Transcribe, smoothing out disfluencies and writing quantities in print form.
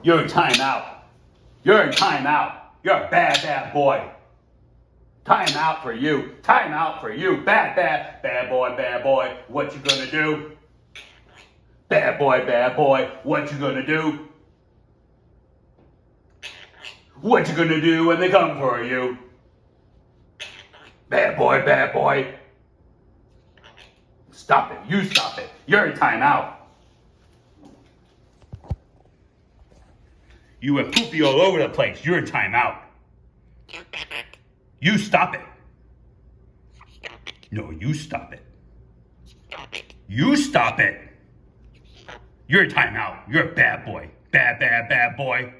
You're in timeout. You're in timeout. You're a bad boy. Time out for you. Time out for you. Bad boy. What you gonna do? Bad boy. What you gonna do? What you gonna do when they come for you? Bad boy. Stop it. You stop it. You're in timeout. You went poopy all over the place. You're in timeout. You stop it. No, you stop it. You stop it. You're in timeout. You're a bad boy. Bad boy.